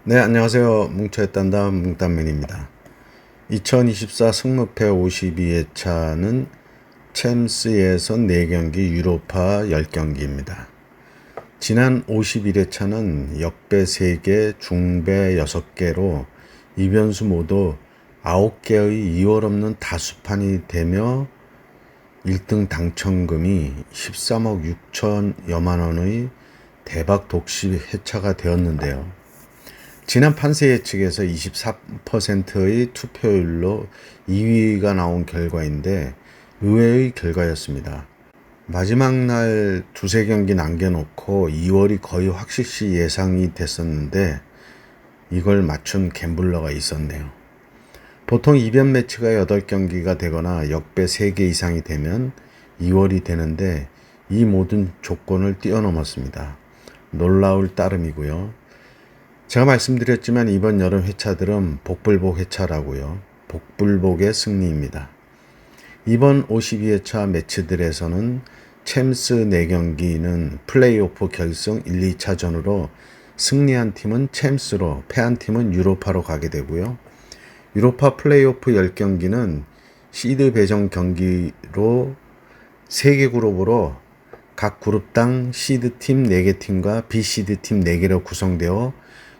네, 안녕하세요. 뭉쳐있단다 뭉딴맨입니다. 2024 승무패 52회차는 챔스 예선 4경기 유로파 10경기입니다. 지난 51회차는 역배 3개, 중배 6개로 이변수 모두 9개의 2월 없는 다수판이 되며 1등 당첨금이 13억 6천여만 원의 대박 독시 회차가 되었는데요. 지난 판세 예측에서 24%의 투표율로 2위가 나온 결과인데 의외의 결과였습니다. 마지막 날 두세 경기 남겨놓고 2월이 거의 확실시 예상이 됐었는데 이걸 맞춘 갬블러가 있었네요. 보통 이변 매치가 8경기가 되거나 역배 3개 이상이 되면 2월이 되는데 이 모든 조건을 뛰어넘었습니다. 놀라울 따름이고요. 제가 말씀드렸지만 이번 여름 회차들은 복불복 회차라고요. 복불복의 승리입니다. 이번 52회차 매치들에서는 챔스 4경기는 플레이오프 결승 1, 2차전으로 승리한 팀은 챔스로, 패한 팀은 유로파로 가게 되고요. 유로파 플레이오프 10경기는 시드 배정 경기로 3개 그룹으로 각 그룹당 시드팀 4개 팀과 비시드팀 4개로 구성되어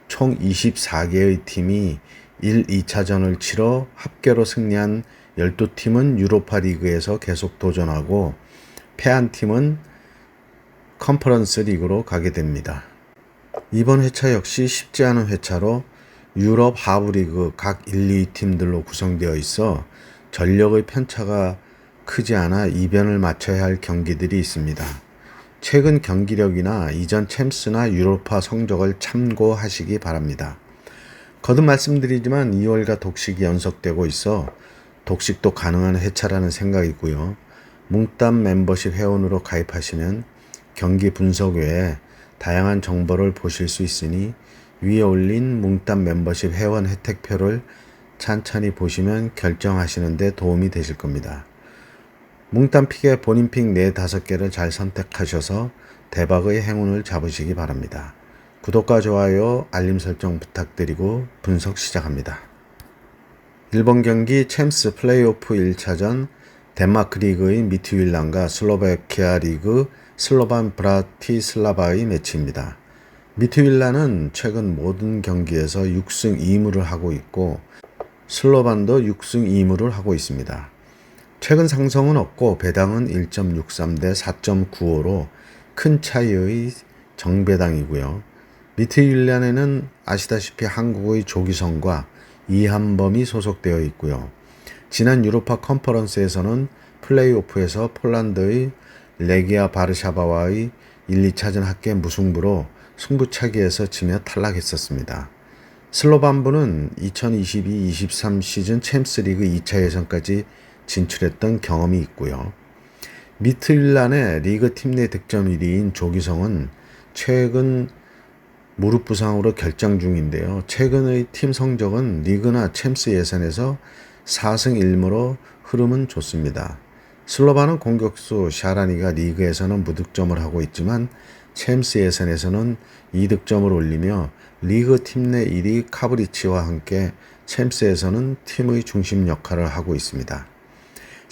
총 24개의 팀이 1, 2차전을 치러 합계로 승리한 12팀은 유로파 리그에서 계속 도전하고 패한 팀은 컨퍼런스 리그로 가게 됩니다. 이번 회차 역시 쉽지 않은 회차로 유럽 하브리그 각 1, 2팀들로 구성되어 있어 전력의 편차가 크지 않아 이변을 맞춰야 할 경기들이 있습니다. 최근 경기력이나 이전 챔스나 유로파 성적을 참고하시기 바랍니다. 거듭 말씀드리지만 2월과 독식이 연속되고 있어 독식도 가능한 회차라는 생각이고요. 뭉딴 멤버십 회원으로 가입하시면 경기 분석 외에 다양한 정보를 보실 수 있으니 위에 올린 뭉딴 멤버십 회원 혜택표를 찬찬히 보시면 결정하시는 데 도움이 되실 겁니다. 뭉딴 픽에 본인 픽 4-5개를 잘 선택하셔서 대박의 행운을 잡으시기 바랍니다. 구독과 좋아요, 알림 설정 부탁드리고 분석 시작합니다. 1번 경기 챔스 플레이오프 1차전 덴마크 리그의 미트윌란과 슬로바키아 리그 슬로반 브라티슬라바의 매치입니다. 미트윌란은 최근 모든 경기에서 6승 2무를 하고 있고 슬로반도 6승 2무를 하고 있습니다. 최근 상승은 없고 배당은 1.63 대 4.95로 큰 차이의 정배당이고요. 미트윌란에는 아시다시피 한국의 조기성과 이한범이 소속되어 있고요. 지난 유로파 컨퍼런스에서는 플레이오프에서 폴란드의 레기아 바르샤바와의 1, 2차전 합계 무승부로 승부차기에서 지며 탈락했었습니다. 슬로반부는 2022-23 시즌 챔스리그 2차 예선까지 진출했던 경험이 있고요. 미트윌란의 리그 팀 내 득점 1위인 조기성은 최근 무릎 부상으로 결장 중인데요. 최근의 팀 성적은 리그나 챔스 예선에서 4승 1무로 흐름은 좋습니다. 슬로바는 공격수 샤라니가 리그에서는 무득점을 하고 있지만 챔스 예선에서는 2득점을 올리며 리그 팀 내 1위 카브리치와 함께 챔스에서는 팀의 중심 역할을 하고 있습니다.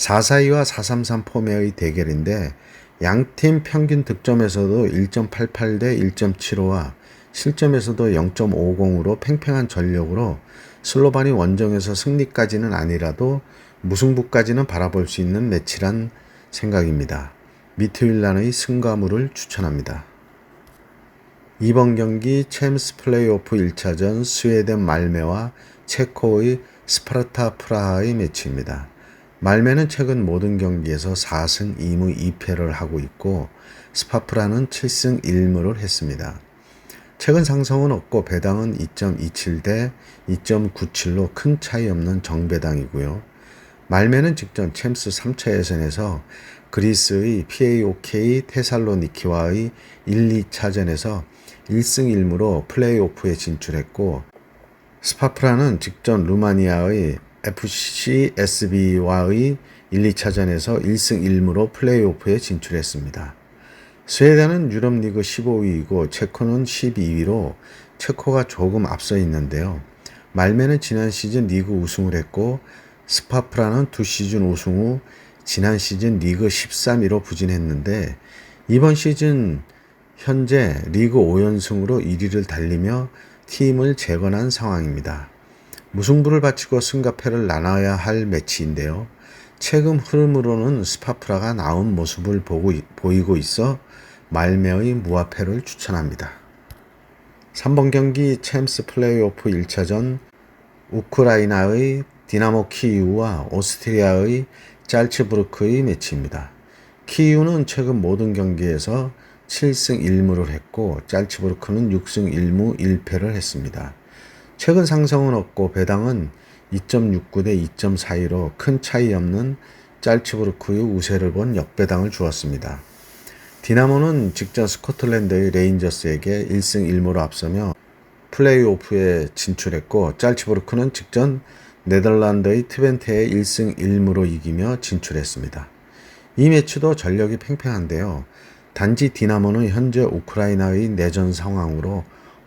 4-4-2와 4-3-3 포맷의 대결인데 양팀 평균 득점에서도 1.88 대 1.75와 실점에서도 0.50으로 팽팽한 전력으로 슬로반이 원정에서 승리까지는 아니라도 무승부까지는 바라볼 수 있는 매치란 생각입니다. 미트윌란의 승가물을 추천합니다. 이번 경기 챔스 플레이오프 1차전 스웨덴 말메와 체코의 스파르타 프라하의 매치입니다. 말메는 최근 모든 경기에서 4승 2무 2패를 하고 있고 스파프라는 7승 1무를 했습니다. 최근 상승은 없고 배당은 2.27 대 2.97로 큰 차이 없는 정배당이고요. 말메는 직전 챔스 3차 예선에서 그리스의 PAOK 테살로니키와의 1, 2차전에서 1승 1무로 플레이오프에 진출했고 스파프라는 직전 루마니아의 FCSB와의 1, 2차전에서 1승 1무로 플레이오프에 진출했습니다. 스웨덴은 유럽리그 15위이고 체코는 12위로 체코가 조금 앞서 있는데요. 말메는 지난 시즌 리그 우승을 했고 스파프라는 두 시즌 우승 후 지난 시즌 리그 13위로 부진했는데 이번 시즌 현재 리그 5연승으로 1위를 달리며 팀을 재건한 상황입니다. 무승부를 바치고 승과 패를 나눠야 할 매치인데요. 최근 흐름으로는 스파프라가 나은 모습을 보이고 있어 말메의 무합패를 추천합니다. 3번 경기 챔스 플레이오프 1차전 우크라이나의 디나모 키이우와 오스트리아의 짤츠부르크의 매치입니다. 키이우는 최근 모든 경기에서 7승 1무를 했고 짤츠부르크는 6승 1무 1패를 했습니다. 최근 상승은 없고 배당은 2.69 대 2.42로 큰 차이 없는 짤츠부르크의 우세를 본 역배당을 주었습니다. 디나모는 직전 스코틀랜드의 레인저스에게 1승 1무로 앞서며 플레이오프에 진출했고 짤츠부르크는 직전 네덜란드의 트벤테에 1승 1무로 이기며 진출했습니다. 이 매치도 전력이 팽팽한데요. 단지 디나모는 현재 우크라이나의 내전 상황으로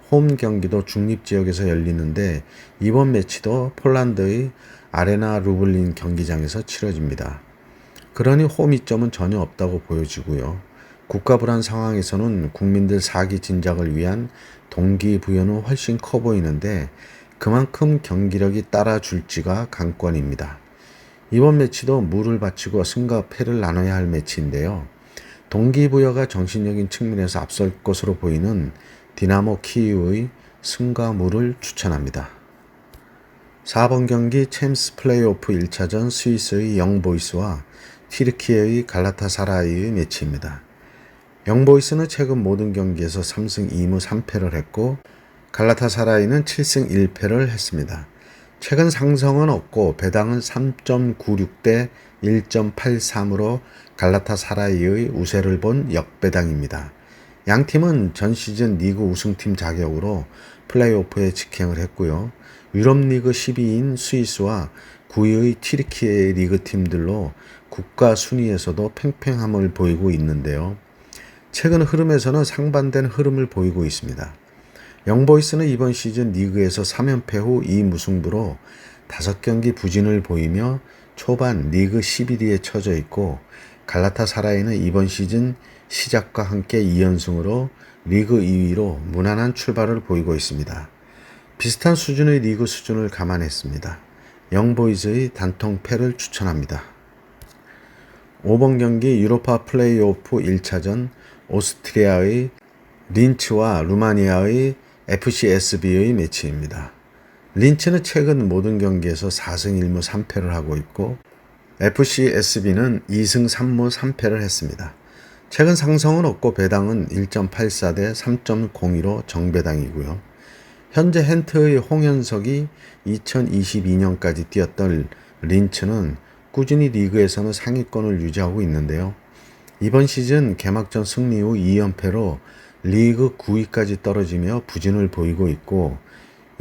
홈 경기도 중립지역에서 열리는데 이번 매치도 폴란드의 아레나 루블린 경기장에서 치러집니다. 그러니 홈 이점은 전혀 없다고 보여지고요. 국가 불안 상황에서는 국민들 사기 진작을 위한 동기부여는 훨씬 커 보이는데 그만큼 경기력이 따라줄지가 관건입니다. 이번 매치도 무를 바치고 승과 패를 나눠야 할 매치인데요. 동기부여가 정신적인 측면에서 앞설 것으로 보이는 디나모 키이우의 승과 무를 추천합니다. 4번 경기 챔스 플레이오프 1차전 스위스의 영보이스와 튀르키예의 갈라타사라이의 매치입니다. 영보이스는 최근 모든 경기에서 3승 2무 3패를 했고 갈라타사라이는 7승 1패를 했습니다. 최근 상승은 없고 배당은 3.96 대 1.83으로 갈라타사라이의 우세를 본 역배당입니다. 양 팀은 전 시즌 리그 우승팀 자격으로 플레이오프에 직행을 했고요. 유럽리그 12위인 스위스와 9위의 튀르키예 리그팀들로 국가 순위에서도 팽팽함을 보이고 있는데요. 최근 흐름에서는 상반된 흐름을 보이고 있습니다. 영보이스는 이번 시즌 리그에서 3연패 후 2무승부로 5경기 부진을 보이며 초반 리그 11위에 처져 있고 갈라타사라이는 이번 시즌 시작과 함께 2연승으로 리그 2위로 무난한 출발을 보이고 있습니다. 비슷한 수준의 리그 수준을 감안했습니다. 영보이즈의 단통 패를 추천합니다. 5번 경기 유로파 플레이오프 1차전 오스트리아의 린츠와 루마니아의 FCSB의 매치입니다. 린츠는 최근 모든 경기에서 4승 1무 3패를 하고 있고 FCSB는 2승 3무 3패를 했습니다. 최근 상승은 없고 배당은 1.84 대 3.02로 정배당이고요. 현재 헨트의 홍현석이 2022년까지 뛰었던 린츠는 꾸준히 리그에서는 상위권을 유지하고 있는데요. 이번 시즌 개막전 승리 후 2연패로 리그 9위까지 떨어지며 부진을 보이고 있고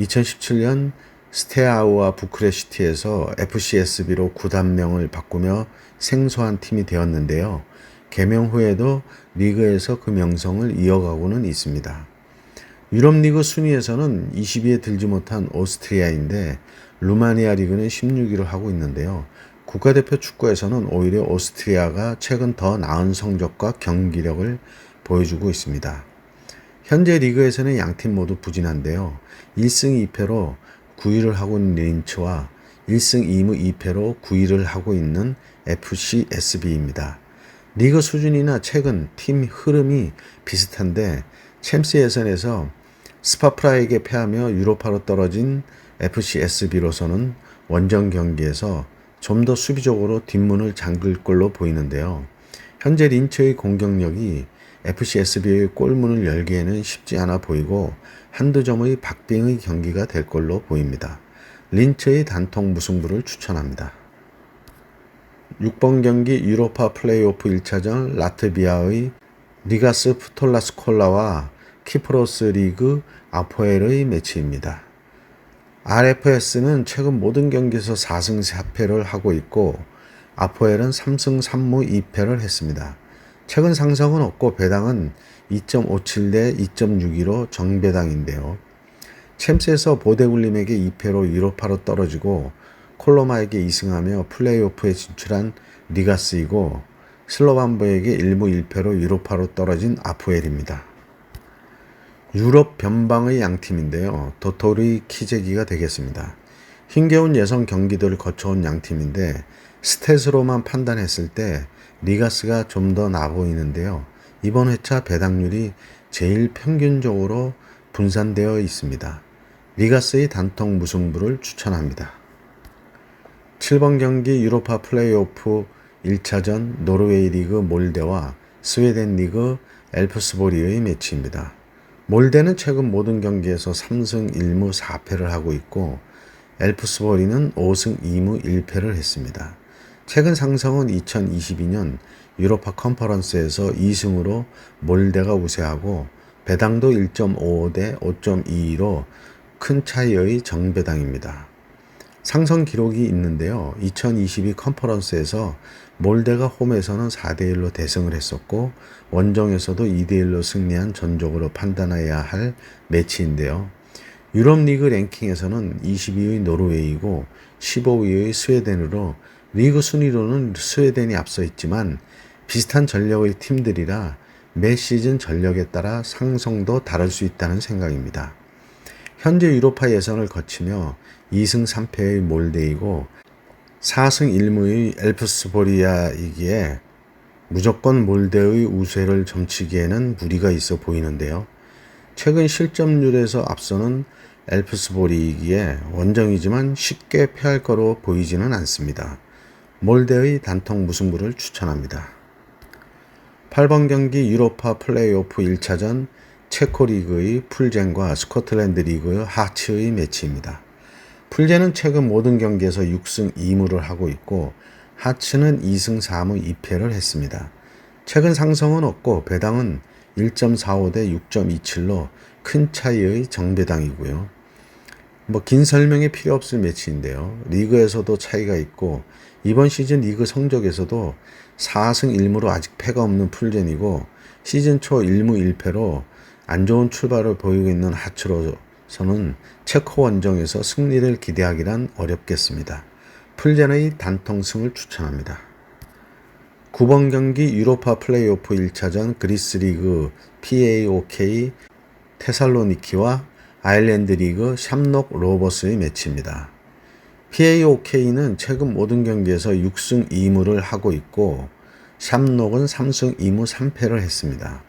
2017년 스테아우와 부크레슈티에서 FCSB로 구단명을 바꾸며 생소한 팀이 되었는데요. 개명 후에도 리그에서 그 명성을 이어가고는 있습니다. 유럽리그 순위에서는 20위에 들지 못한 오스트리아인데 루마니아 리그는 16위를 하고 있는데요. 국가대표 축구에서는 오히려 오스트리아가 최근 더 나은 성적과 경기력을 보여주고 있습니다. 현재 리그에서는 양팀 모두 부진한데요. 1승 2패로 9위를 하고 있는 린츠와 1승 2무 2패로 9위를 하고 있는 FCSB입니다. 리그 수준이나 최근 팀 흐름이 비슷한데 챔스 예선에서 스파프라에게 패하며 유로파로 떨어진 FCSB로서는 원정 경기에서 좀 더 수비적으로 뒷문을 잠글 걸로 보이는데요. 현재 린츠의 공격력이 FCSB의 골문을 열기에는 쉽지 않아 보이고 한두 점의 박빙의 경기가 될 걸로 보입니다. 린츠의 단통 무승부를 추천합니다. 6번 경기 유로파 플레이오프 1차전 라트비아의 리가스 푸톨라스콜라와 키프로스 리그 아포엘의 매치입니다. RFS는 최근 모든 경기에서 4승 4패를 하고 있고 아포엘은 3승 3무 2패를 했습니다. 최근 상승은 없고 배당은 2.57 대 2.62로 정배당인데요. 챔스에서 보데굴림에게 2패로 유로파로 떨어지고 콜로마에게 2승하며 플레이오프에 진출한 리가스이고 슬로반보에게 1무 1패로 유로파로 떨어진 아포엘입니다. 유럽 변방의 양팀인데요. 도토리 키재기가 되겠습니다. 힘겨운 예선 경기들을 거쳐온 양팀인데 스탯으로만 판단했을 때 리가스가 좀 더 나아 보이는데요. 이번 회차 배당률이 제일 평균적으로 분산되어 있습니다. 리가스의 단통 무승부를 추천합니다. 7번 경기 유로파 플레이오프 1차전 노르웨이 리그 몰데와 스웨덴 리그 엘프스보리의 매치입니다. 몰데는 최근 모든 경기에서 3승 1무 4패를 하고 있고 엘프스보리는 5승 2무 1패를 했습니다. 최근 상승은 2022년 유로파 컨퍼런스에서 2승으로 몰데가 우세하고 배당도 1.55 대 5.22로 큰 차이의 정배당입니다. 상승 기록이 있는데요. 2022 컨퍼런스에서 몰데가 홈에서는 4대1로 대승을 했었고 원정에서도 2대1로 승리한 전적으로 판단해야 할 매치인데요. 유럽 리그 랭킹에서는 22위의 노르웨이고 15위의 스웨덴으로 리그 순위로는 스웨덴이 앞서 있지만 비슷한 전력의 팀들이라 매 시즌 전력에 따라 상승도 다를 수 있다는 생각입니다. 현재 유로파 예선을 거치며 2승 3패의 몰데이고 4승 1무의 엘프스보리아이기에 무조건 몰데의 우세를 점치기에는 무리가 있어 보이는데요. 최근 실점률에서 앞서는 엘프스보리이기에 원정이지만 쉽게 패할 거로 보이지는 않습니다. 몰데의 단통 무승부를 추천합니다. 8번 경기 유로파 플레이오프 1차전 체코 리그의 풀젠과 스코틀랜드 리그의 하츠의 매치입니다. 풀젠은 최근 모든 경기에서 6승 2무를 하고 있고 하츠는 2승 4무 2패를 했습니다. 최근 상승은 없고 배당은 1.45 대 6.27로 큰 차이의 정배당이고요. 긴 설명이 필요 없을 매치인데요. 리그에서도 차이가 있고 이번 시즌 리그 성적에서도 4승 1무로 아직 패가 없는 풀젠이고 시즌 초 1무 1패로 안 좋은 출발을 보이고 있는 하츠로서는 체코 원정에서 승리를 기대하기란 어렵겠습니다. 풀젠의 단통승을 추천합니다. 9번 경기 유로파 플레이오프 1차전 그리스 리그 PAOK 테살로니키와 아일랜드 리그 샴록 로버스의 매치입니다. PAOK는 최근 모든 경기에서 6승 2무를 하고 있고 샴록은 3승 2무 3패를 했습니다.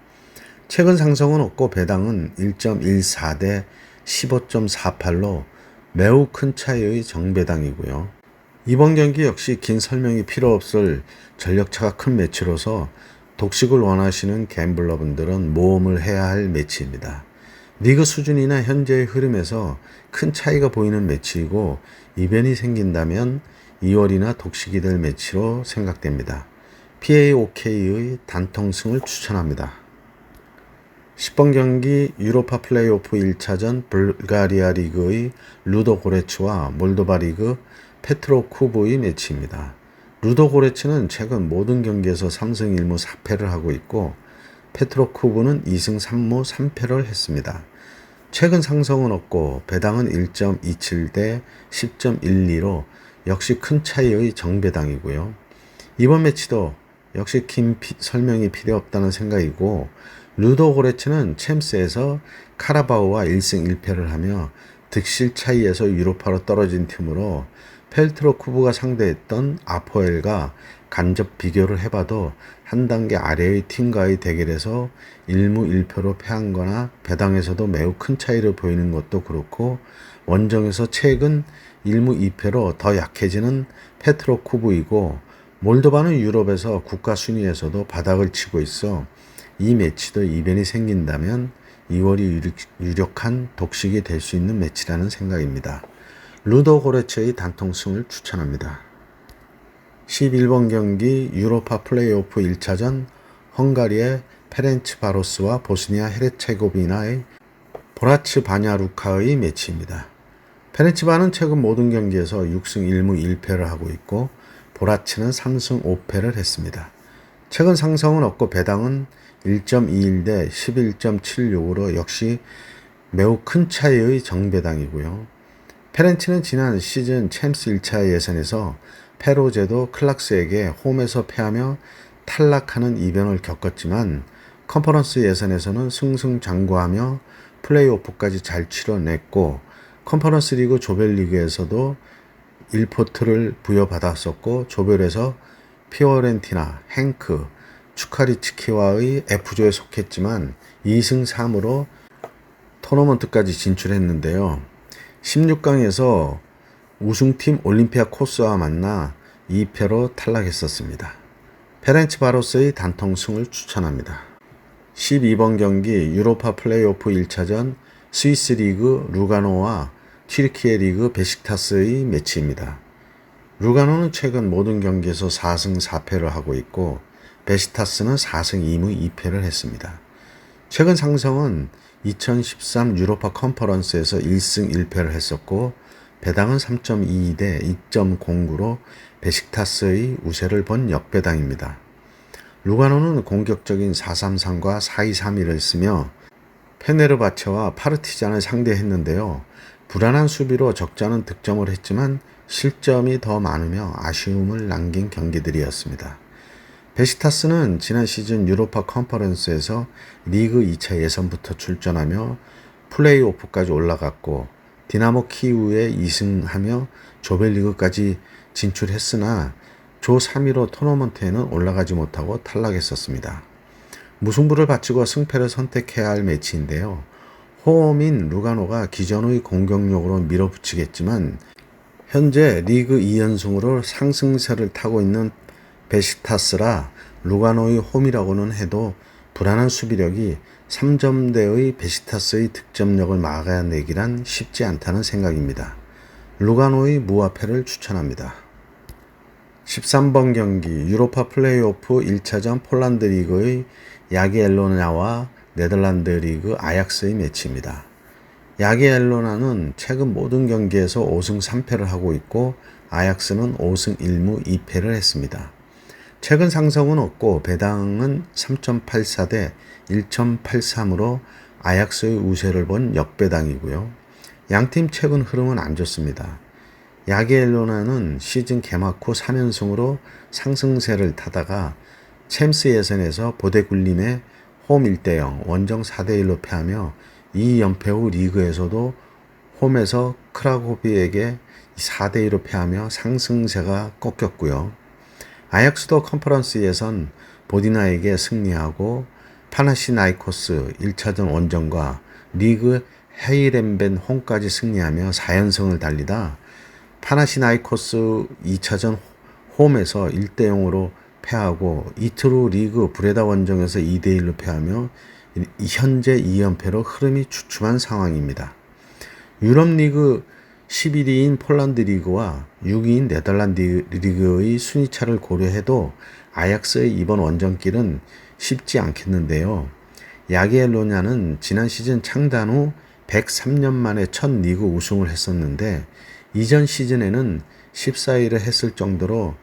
최근 상승은 없고 배당은 1.14 대 15.48로 매우 큰 차이의 정배당이고요. 이번 경기 역시 긴 설명이 필요 없을 전력차가 큰 매치로서 독식을 원하시는 갬블러분들은 모험을 해야 할 매치입니다. 리그 수준이나 현재의 흐름에서 큰 차이가 보이는 매치이고 이변이 생긴다면 2월이나 독식이 될 매치로 생각됩니다. PAOK의 단통승을 추천합니다. 10번 경기 유로파 플레이오프 1차전 불가리아 리그의 루도고레츠와 몰도바 리그 페트로쿠브의 매치입니다. 루도고레츠는 최근 모든 경기에서 3승 1무 4패를 하고 있고 페트로쿠브는 2승 3무 3패를 했습니다. 최근 상승은 없고 배당은 1.27 대 10.12로 역시 큰 차이의 정배당이고요. 이번 매치도 역시 긴 설명이 필요 없다는 생각이고 루도고레츠는 챔스에서 카라바오와 1승 1패를 하며 득실 차이에서 유로파로 떨어진 팀으로 페트로쿠브가 상대했던 아포엘과 간접 비교를 해봐도 한 단계 아래의 팀과의 대결에서 1무 1패로 패한 거나 배당에서도 매우 큰 차이를 보이는 것도 그렇고 원정에서 최근 1무 2패로 더 약해지는 페트로쿠브이고 몰도바는 유럽에서 국가 순위에서도 바닥을 치고 있어 이 매치도 이변이 생긴다면 2월이 유력한 독식이 될 수 있는 매치라는 생각입니다. 루도고레츠의 단통승을 추천합니다. 11번 경기 유로파 플레이오프 1차전 헝가리의 페렌츠바로스와 보스니아 헤르체고비나의 보라츠 바냐루카의 매치입니다. 페렌츠바는 최근 모든 경기에서 6승 1무 1패를 하고 있고 보라츠는 3승 5패를 했습니다. 최근 상승은 없고 배당은 1.21 대 11.76으로 역시 매우 큰 차이의 정배당이고요. 페렌치는 지난 시즌 챔스 1차 예선에서 페로제도 클락스에게 홈에서 패하며 탈락하는 이변을 겪었지만 컨퍼런스 예선에서는 승승장구하며 플레이오프까지 잘 치러냈고 컨퍼런스 리그 조별리그에서도 1포트를 부여받았었고 조별에서 피오렌티나, 행크, 추카리치키와의 F조에 속했지만 2승 3으로 토너먼트까지 진출했는데요. 16강에서 우승팀 올림피아코스와 만나 2패로 탈락했었습니다. 페렌치 바로스의 단통승을 추천합니다. 12번 경기 유로파 플레이오프 1차전 스위스 리그 루가노와 튀르키예 리그 베식타스의 매치입니다. 루가노는 최근 모든 경기에서 4승 4패를 하고 있고 베식타스는 4승 2무 2패를 했습니다. 최근 상성은 2013 유로파 컨퍼런스에서 1승 1패를 했었고 배당은 3.22 대 2.09로 베식타스의 우세를 본 역배당입니다. 루가노는 공격적인 4-3-3과 4-2-3-1을 쓰며 페네르바체와 파르티잔을 상대했는데요. 불안한 수비로 적잖은 득점을 했지만 실점이 더 많으며 아쉬움을 남긴 경기들이었습니다. 베시타스는 지난 시즌 유로파 컨퍼런스에서 리그 2차 예선부터 출전하며 플레이오프까지 올라갔고 디나모 키우에 2승하며 조별리그까지 진출했으나 조 3위로 토너먼트에는 올라가지 못하고 탈락했었습니다. 무승부를 바치고 승패를 선택해야 할 매치인데요. 홈인 루가노가 기존의 공격력으로 밀어붙이겠지만 현재 리그 2연승으로 상승세를 타고 있는 베시타스라 루가노의 홈이라고는 해도 불안한 수비력이 3점대의 베시타스의 득점력을 막아내기란 쉽지 않다는 생각입니다. 루가노의 무화패를 추천합니다. 13번 경기 유로파 플레이오프 1차전 폴란드 리그의 야기엘로나와 네덜란드 리그 아약스의 매치입니다. 야기엘로나는 최근 모든 경기에서 5승 3패를 하고 있고 아약스는 5승 1무 2패를 했습니다. 최근 상승은 없고 배당은 3.84 대 1.83으로 아약스의 우세를 본 역배당이고요. 양팀 최근 흐름은 안 좋습니다. 야기엘로나는 시즌 개막 후 3연승으로 상승세를 타다가 챔스 예선에서 보데굴림에 홈 1대0, 원정 4대1로 패하며 2연패 후 리그에서도 홈에서 크라코비에게 4대2로 패하며 상승세가 꺾였고요. 아약스도 컨퍼런스 예선 보디나에게 승리하고 파나시나이코스 1차전 원정과 리그 헤이렌벤 홈까지 승리하며 4연승을 달리다 파나시나이코스 2차전 홈에서 1대0으로 패하고 이틀 후 리그 브레다 원정에서 2대1로 패하며 현재 2연패로 흐름이 주춤한 상황입니다. 유럽 리그 11위인 폴란드 리그와 6위인 네덜란드 리그의 순위차를 고려해도 아약스의 이번 원정길은 쉽지 않겠는데요. 야기엘로냐는 지난 시즌 창단 후 103년 만에 첫 리그 우승을 했었는데 이전 시즌에는 14위를 했을 정도로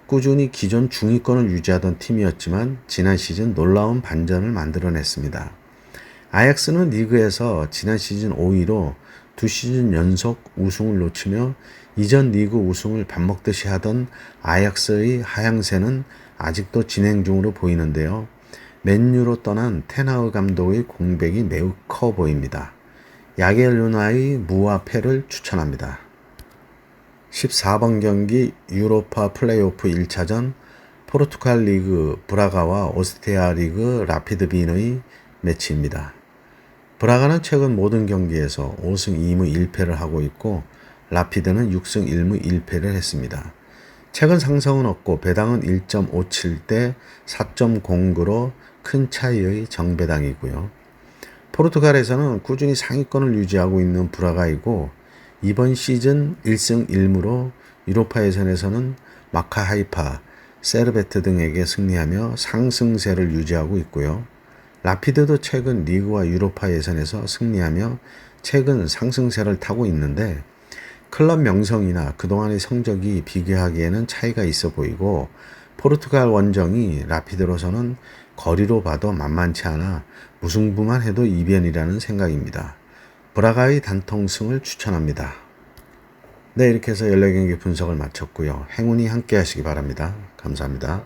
꾸준히 기존 중위권을 유지하던 팀이었지만 지난 시즌 놀라운 반전을 만들어냈습니다. 아약스는 리그에서 지난 시즌 5위로 두 시즌 연속 우승을 놓치며 이전 리그 우승을 밥 먹듯이 하던 아약스의 하향세는 아직도 진행 중으로 보이는데요. 맨유로 떠난 테나흐 감독의 공백이 매우 커 보입니다. 야겔루나의 무와 패를 추천합니다. 14번 경기 유로파 플레이오프 1차전 포르투갈 리그 브라가와 오스트리아 리그 라피드 빈의 매치입니다. 브라가는 최근 모든 경기에서 5승 2무 1패를 하고 있고 라피드는 6승 1무 1패를 했습니다. 최근 상승은 없고 배당은 1.57 대 4.09로 큰 차이의 정배당이고요. 포르투갈에서는 꾸준히 상위권을 유지하고 있는 브라가이고 이번 시즌 1승 1무로 유로파 예선에서는 마카 하이파, 세르베트 등에게 승리하며 상승세를 유지하고 있고요. 라피드도 최근 리그와 유로파 예선에서 승리하며 최근 상승세를 타고 있는데 클럽 명성이나 그동안의 성적이 비교하기에는 차이가 있어 보이고 포르투갈 원정이 라피드로서는 거리로 봐도 만만치 않아 무승부만 해도 이변이라는 생각입니다. 브라가의 단통승을 추천합니다. 네, 이렇게 해서 14경기 분석을 마쳤고요. 행운이 함께 하시기 바랍니다. 감사합니다.